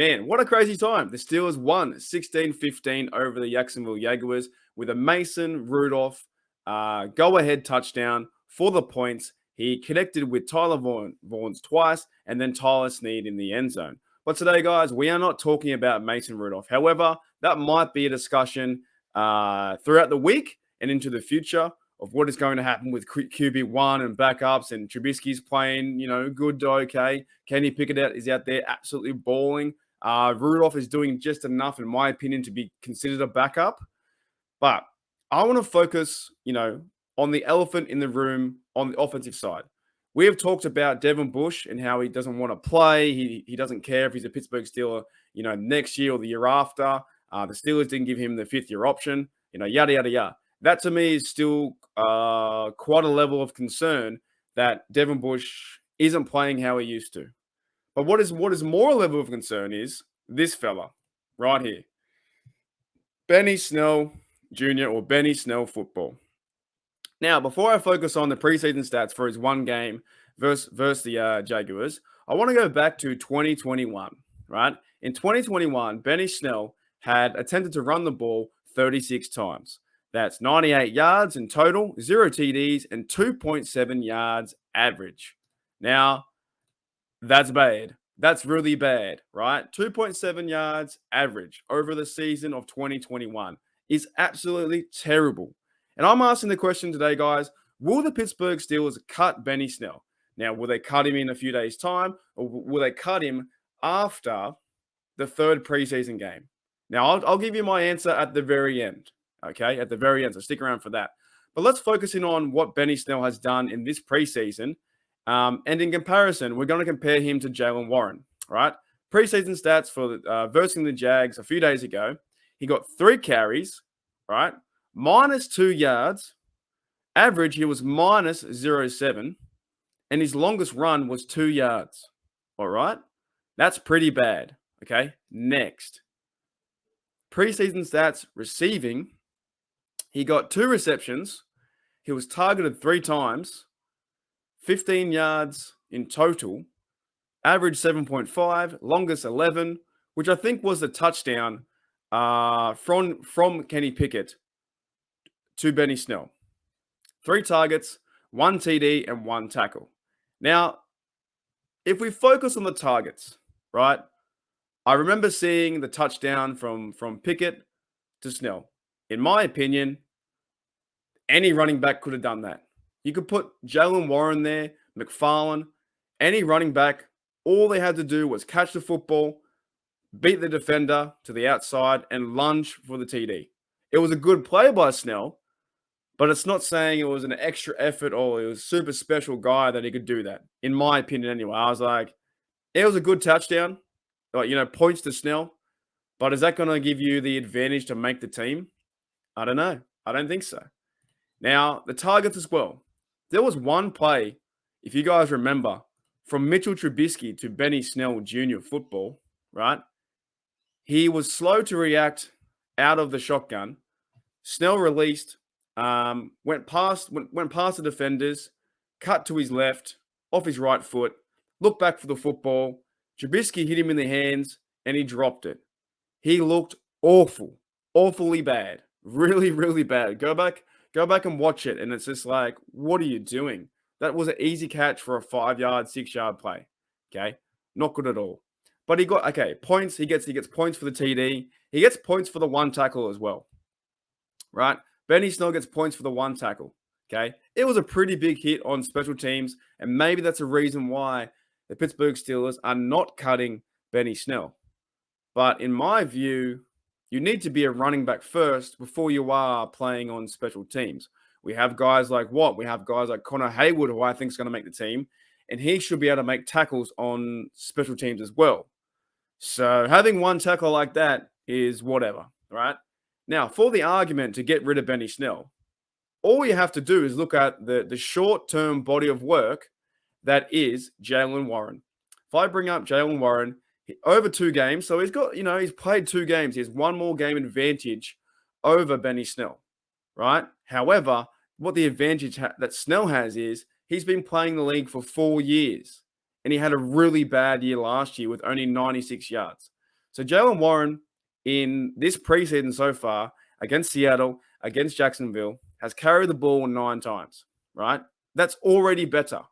Man, what a crazy time. The Steelers won 16-15 over the Jacksonville Jaguars with a Mason Rudolph go-ahead touchdown for the points. He connected with Tyler Vaughns twice and then Tyler Snead in the end zone. But today, guys, we are not talking about Mason Rudolph. However, that might be a discussion throughout the week and into the future of what is going to happen with QB1 and backups, and Trubisky's playing, good to okay. Kenny Pickett is out there absolutely balling. Rudolph is doing just enough, in my opinion, to be considered a backup. But I want to focus, on the elephant in the room on the offensive side. We have talked about Devin Bush and how he doesn't want to play. He doesn't care if he's a Pittsburgh Steeler, next year or the year after. The Steelers didn't give him the fifth-year option, yada, yada, yada. That to me is still quite a level of concern that Devin Bush isn't playing how he used to. But what is more a level of concern is this fella right here. Benny Snell Jr. or Benny Snell football. Now, before I focus on the preseason stats for his one game versus the Jaguars, I want to go back to 2021, right? In 2021, Benny Snell had attempted to run the ball 36 times. That's 98 yards in total, 0 TDs, and 2.7 yards average. Now, that's bad. That's really bad, right? 2.7 yards average over the season of 2021 is absolutely terrible. And I'm asking the question today, guys, will the Pittsburgh Steelers cut Benny Snell? Now, will they cut him in a few days' time, or will they cut him after the third preseason game? Now, I'll give you my answer at the very end, okay? At the very end, so stick around for that. But let's focus in on what Benny Snell has done in this preseason. And in comparison, we're going to compare him to Jaylen Warren, right? Preseason stats for versus the Jags a few days ago. He got 3 carries, right? Minus 2 yards. Average, he was minus 0.7. And his longest run was 2 yards. All right? That's pretty bad. Okay? Next. Preseason stats receiving. He got 2 receptions. He was targeted 3 times. 15 yards in total. Average 7.5. Longest 11. Which I think was the touchdown from Kenny Pickett to Benny Snell. 3 targets, 1 TD, and 1 tackle. Now, if we focus on the targets, right? I remember seeing the touchdown from Pickett to Snell. In my opinion, any running back could have done that. You could put Jaylen Warren there, McFarland, any running back. All they had to do was catch the football, beat the defender to the outside, and lunge for the TD. It was a good play by Snell, but it's not saying it was an extra effort or it was a super special guy that he could do that. In my opinion, anyway. I was like, it was a good touchdown, points to Snell, but is that going to give you the advantage to make the team? I don't know. I don't think so. Now, the targets as well. There was one play, if you guys remember, from Mitchell Trubisky to Benny Snell Jr. football, right? He was slow to react out of the shotgun. Snell released, went past the defenders, cut to his left, off his right foot, looked back for the football. Trubisky hit him in the hands, and he dropped it. He looked awful, awfully bad, really, really bad. Go back and watch it, and it's just like, what are you doing? That was an easy catch for a 5-yard, 6-yard play. Okay, not good at all. But he got points. He gets points for the TD. He gets points for the 1 tackle as well. Right? Benny Snell gets points for the 1 tackle. Okay, it was a pretty big hit on special teams, and maybe that's a reason why the Pittsburgh Steelers are not cutting Benny Snell. But in my view, you need to be a running back first before you are playing on special teams. We have guys like We have guys like Connor Haywood, who I think is going to make the team, and he should be able to make tackles on special teams as well. So having 1 tackle like that is whatever, right? Now, for the argument to get rid of Benny Snell, all you have to do is look at the short-term body of work that is Jaylen Warren. If I bring up Jaylen Warren, over 2 games, so he's got, he's played 2 games. He has 1 more game advantage over Benny Snell, right? However, what the advantage that Snell has is he's been playing the league for 4 years, and he had a really bad year last year with only 96 yards. So Jaylen Warren in this preseason so far against Seattle, against Jacksonville, has carried the ball 9 times, right? That's already better.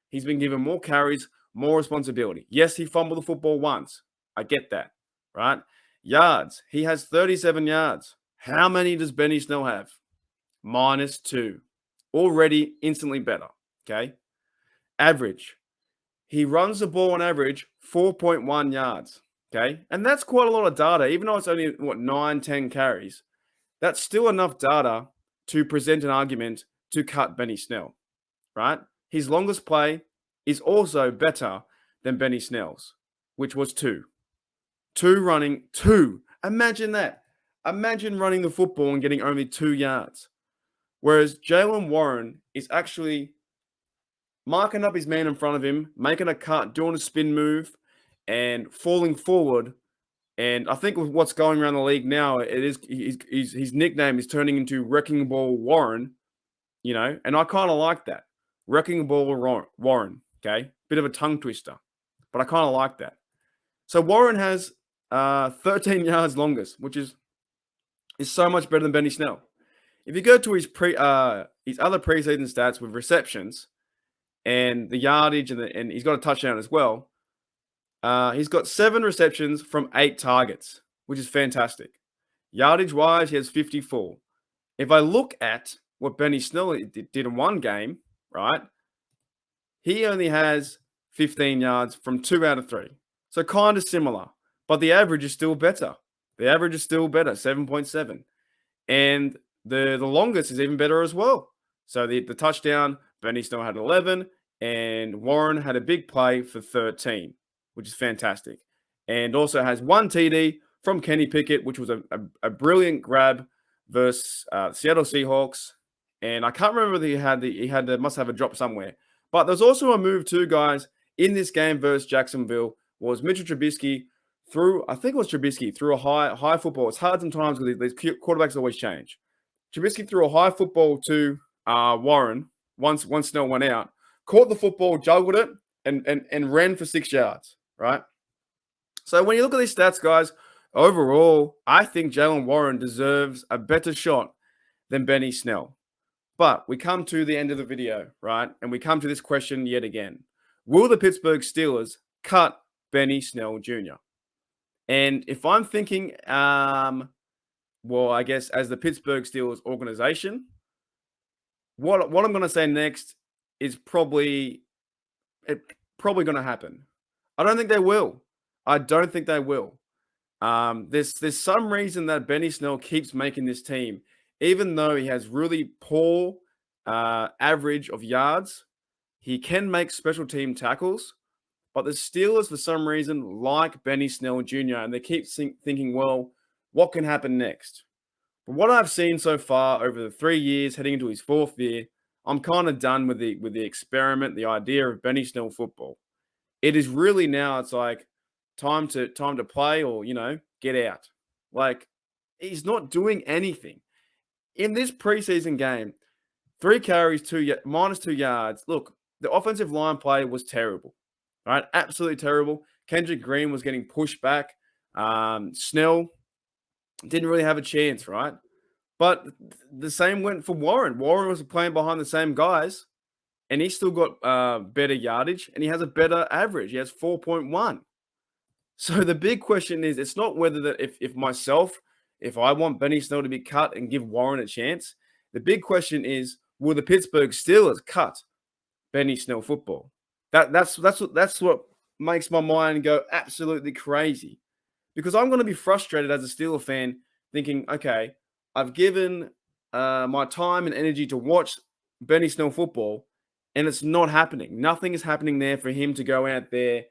He's been given more carries, more responsibility. Yes, he fumbled the football once. I get that, right? Yards. He has 37 yards. How many does Benny Snell have? -2. Already instantly better, okay? Average. He runs the ball on average 4.1 yards, okay? And that's quite a lot of data. Even though it's only, 9, 10 carries, that's still enough data to present an argument to cut Benny Snell, right? His longest play is also better than Benny Snell's, which was 2. 2 running, 2. Imagine that. Imagine running the football and getting only 2 yards. Whereas Jaylen Warren is actually marking up his man in front of him, making a cut, doing a spin move, and falling forward. And I think with what's going around the league now, it is his nickname is turning into Wrecking Ball Warren, and I kind of like that. Wrecking Ball Warren, okay? Bit of a tongue twister, but I kind of like that. So Warren has 13 yards longest, which is so much better than Benny Snell. If you go to his other preseason stats with receptions and the yardage and he's got a touchdown as well, he's got 7 receptions from 8 targets, which is fantastic. Yardage-wise, he has 54. If I look at what Benny Snell did in one game, right, he only has 15 yards from 2 out of 3. So kind of similar, but the average is still better. The average is still better, 7.7. And the longest is even better as well. So the touchdown, Benny Snell had 11, and Warren had a big play for 13, which is fantastic. And also has 1 TD from Kenny Pickett, which was a brilliant grab versus Seattle Seahawks. And I can't remember whether he must have a drop somewhere. But there's also a move too, guys, in this game versus Jacksonville was Mitchell Trubisky threw a high football. It's hard sometimes because these quarterbacks always change. Trubisky threw a high football to Warren once Snell went out, caught the football, juggled it, and ran for 6 yards, right? So when you look at these stats, guys, overall, I think Jaylen Warren deserves a better shot than Benny Snell. But we come to the end of the video, right? And we come to this question yet again. Will the Pittsburgh Steelers cut Benny Snell Jr.? And if I'm thinking, well, I guess as the Pittsburgh Steelers organization, what I'm going to say next is probably going to happen. I don't think they will. There's some reason that Benny Snell keeps making this team, even though he has really poor average of yards. He can make special team tackles, but the Steelers, for some reason, like Benny Snell Jr., and they keep thinking, well, what can happen next? But what I've seen so far over the 3 years, heading into his 4th year, I'm kind of done with the experiment, the idea of Benny Snell football. It is really now, it's like time to play or, get out. Like, he's not doing anything. In this preseason game, 3 carries, -2 yards. Look, the offensive line play was terrible, right? Absolutely terrible. Kendrick Green was getting pushed back. Snell didn't really have a chance, right? But the same went for Warren. Warren was playing behind the same guys, and he still got better yardage, and he has a better average. He has 4.1. So the big question is, it's not whether that if I want Benny Snell to be cut and give Warren a chance, the big question is, will the Pittsburgh Steelers cut Benny Snell football? That's what makes my mind go absolutely crazy, because I'm going to be frustrated as a Steeler fan thinking, okay, I've given my time and energy to watch Benny Snell football, and it's not happening. Nothing is happening there for him to go out there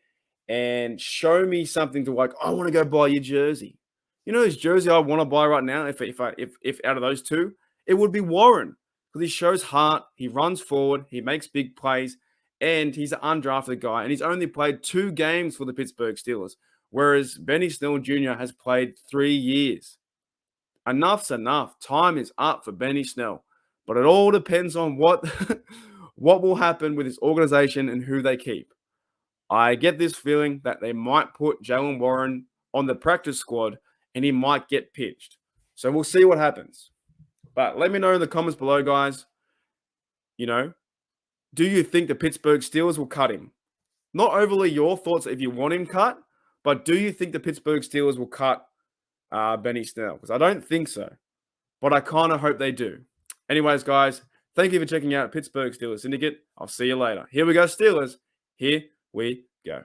and show me something to like, I want to go buy your jersey. You know, his jersey I want to buy right now, if out of those two, it would be Warren, because he shows heart, he runs forward, he makes big plays, and he's an undrafted guy, and he's only played 2 games for the Pittsburgh Steelers, whereas Benny Snell Jr. has played 3 years. Enough's enough. Time is up for Benny Snell. But it all depends on what will happen with this organization and who they keep. I get this feeling that they might put Jaylen Warren on the practice squad, and he might get pitched. So we'll see what happens. But let me know in the comments below, guys. Do you think the Pittsburgh Steelers will cut him? Not overly your thoughts if you want him cut, but do you think the Pittsburgh Steelers will cut Benny Snell? Because I don't think so, but I kind of hope they do. Anyways, guys, thank you for checking out Pittsburgh Steelers Syndicate. I'll see you later. Here we go, Steelers. Here we go.